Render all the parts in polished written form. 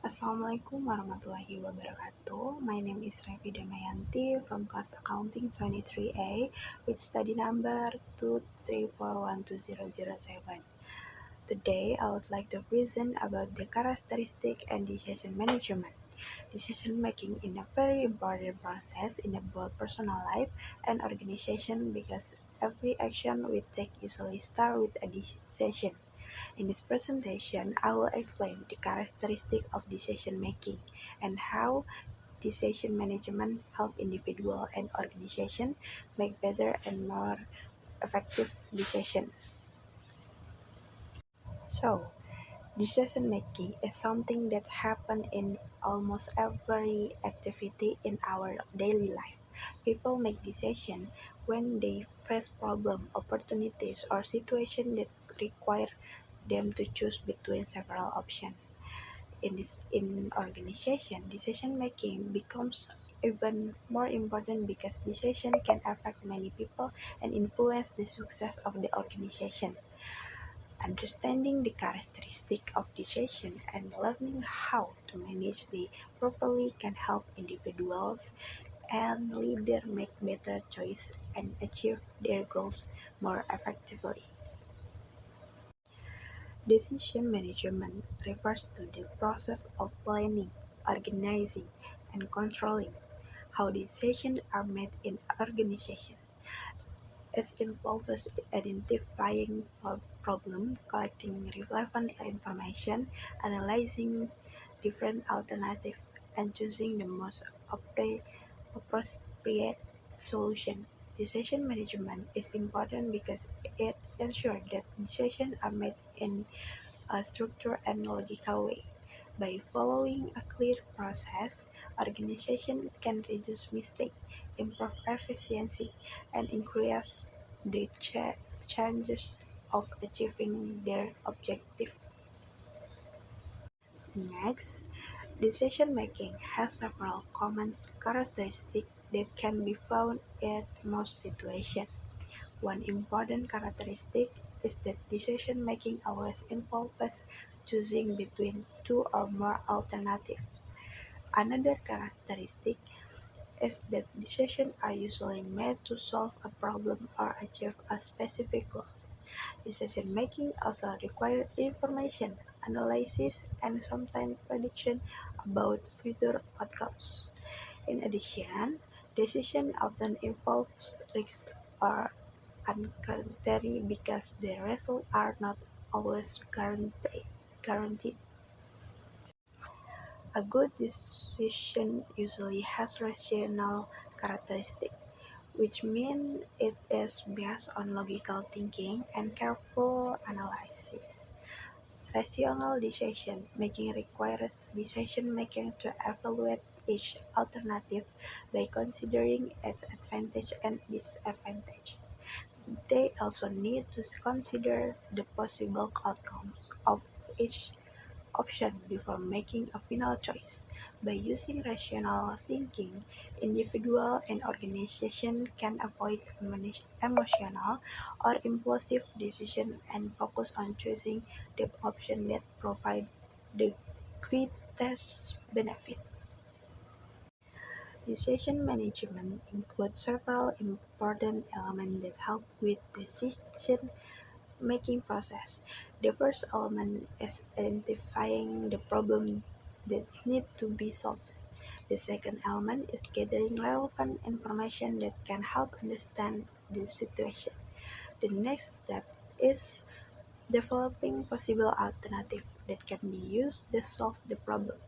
Assalamualaikum warahmatullahi wabarakatuh. My name is Revi Damayanti from class accounting 23A with study number 2341207. Today I would like to present about the characteristic and decision management. Decision making is a very important process in both personal life and organization because every action we take usually starts with a decision. In this presentation, I will explain the characteristics of decision making and how decision management help individual and organization make better and more effective decisions. So, decision making is something that happens in almost every activity in our daily life. People make decisions when they face problems, opportunities, or situations that require them to choose between several options. In organization, decision making becomes even more important because decision can affect many people and influence the success of the organization. Understanding the characteristic of decision and learning how to manage the properly can help individuals and leaders make better choices and achieve their goals more effectively. Decision management refers to the process of planning, organizing, and controlling how decisions are made in organization. It involves identifying problems, collecting relevant information, analyzing different alternatives, and choosing the most appropriate solution. Decision management is important because it ensures that decisions are made in a structured and logical way. By following a clear process, organizations can reduce mistakes, improve efficiency, and increase the chances of achieving their objective. Next, decision making has several common characteristics that can be found in most situations. One important characteristic is that decision making always involves choosing between two or more alternatives. Another characteristic is that decisions are usually made to solve a problem or achieve a specific goal. Decision making also requires information, analysis, and sometimes prediction about future outcomes. In addition, decision often involves risks or uncertainty because the results are not always guaranteed. A good decision usually has rational characteristics, which means it is based on logical thinking and careful analysis. Rational decision making requires decision making to evaluate each alternative by considering its advantage and disadvantage. They also need to consider the possible outcomes of each option before making a final choice. By using rational thinking, individuals and organizations can avoid emotional or impulsive decisions and focus on choosing the option that provide the greatest benefit. Decision management includes several important elements that help with decision making process. The first element is identifying the problem that need to be solved. The second element is gathering relevant information that can help understand the situation. The next step is developing possible alternatives that can be used to solve the problem.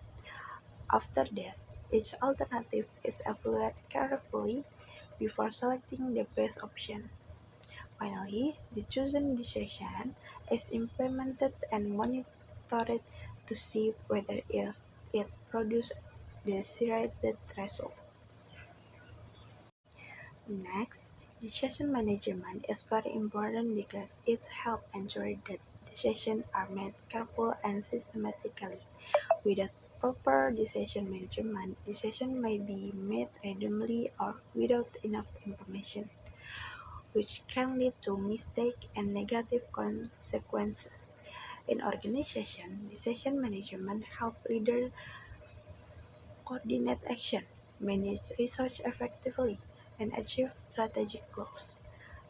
After that, each alternative is evaluated carefully before selecting the best option. Finally, the chosen decision is implemented and monitored to see whether it produces the desired result. Next, decision management is very important because it helps ensure that decisions are made carefully and systematically. Without proper decision management, decisions may be made randomly or without enough information, which can lead to mistakes and negative consequences. In organization, decision management help leaders coordinate action, manage research effectively, and achieve strategic goals.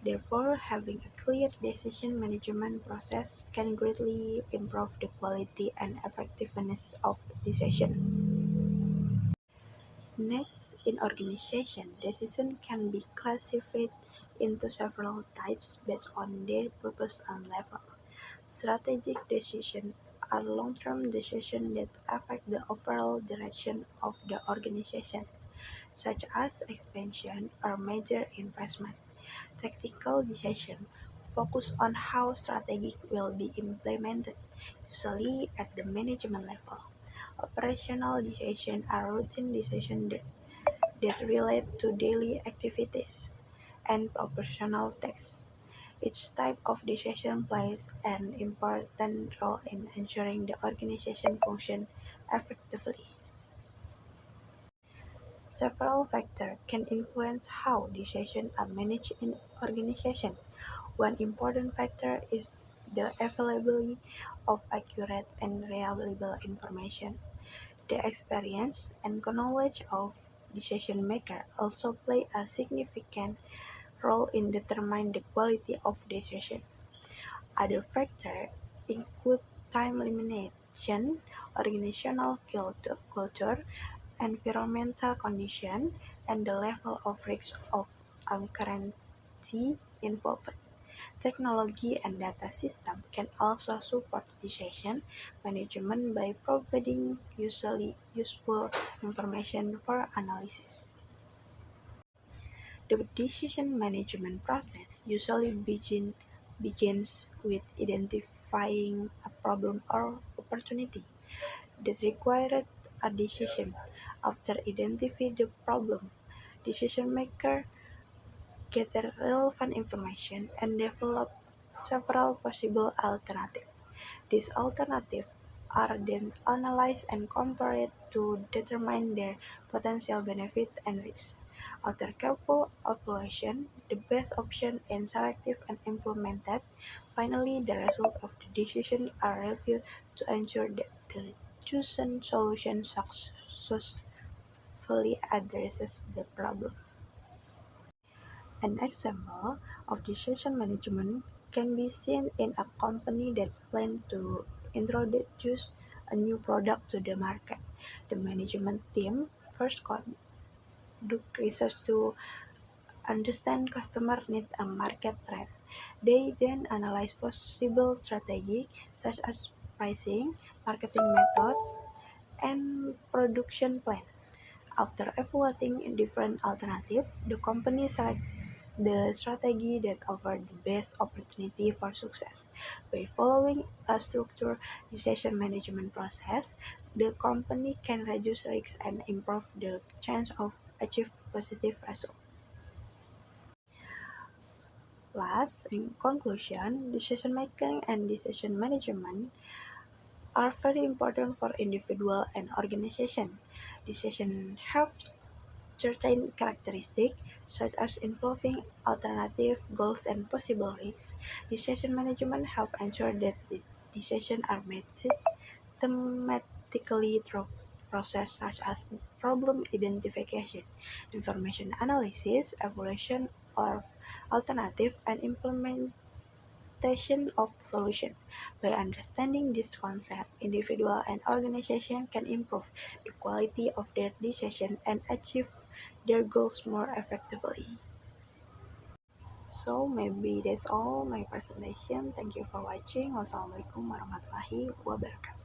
Therefore, having a clear decision management process can greatly improve the quality and effectiveness of decision. Next, in organization, decisions can be classified into several types based on their purpose and level. Strategic decisions are long-term decisions that affect the overall direction of the organization, such as expansion or major investment. Tactical decisions focus on how strategy will be implemented, usually at the management level. Operational decisions are routine decisions that relate to daily activities and operational tasks. Each type of decision plays an important role in ensuring the organization functions effectively. Several factors can influence how decisions are managed in organization. One important factor is the availability of accurate and reliable information. The experience and knowledge of decision maker also play a significant role in determining the quality of decision. Other factors include time limitation, organizational culture, environmental conditions, and the level of risk of concurrency involved. Technology and data systems can also support decision management by providing useful information for analysis. The decision management process usually begins with identifying a problem or opportunity that required a decision. After identifying the problem, decision maker gather relevant information and develop several possible alternatives. These alternatives are then analyzed and compared to determine their potential benefit and risks. After careful evaluation, the best option is selected and implemented. Finally, the results of the decision are reviewed to ensure that the chosen solution successfully addresses the problem. An example of decision management can be seen in a company that plans to introduce a new product to the market. The management team first conduct research to understand customer needs and market trend. They then analyze possible strategies such as pricing, marketing method, and production plan. After evaluating different alternatives, the company selects the strategy that offers the best opportunity for success. By following a structured decision management process, the company can reduce risks and improve the chance of achieve positive results. Last, in conclusion, decision making and decision management are very important for individual and organization. Decisions have certain characteristics, such as involving alternative goals and possible risks. Decision management helps ensure that the decisions are made systematically through process such as problem identification, information analysis, evaluation of alternative, and implementation of solution. By understanding this concept, individual and organization can improve the quality of their decision and achieve their goals more effectively. So maybe that's all my presentation. Thank you for watching. Wassalamualaikum warahmatullahi wabarakatuh.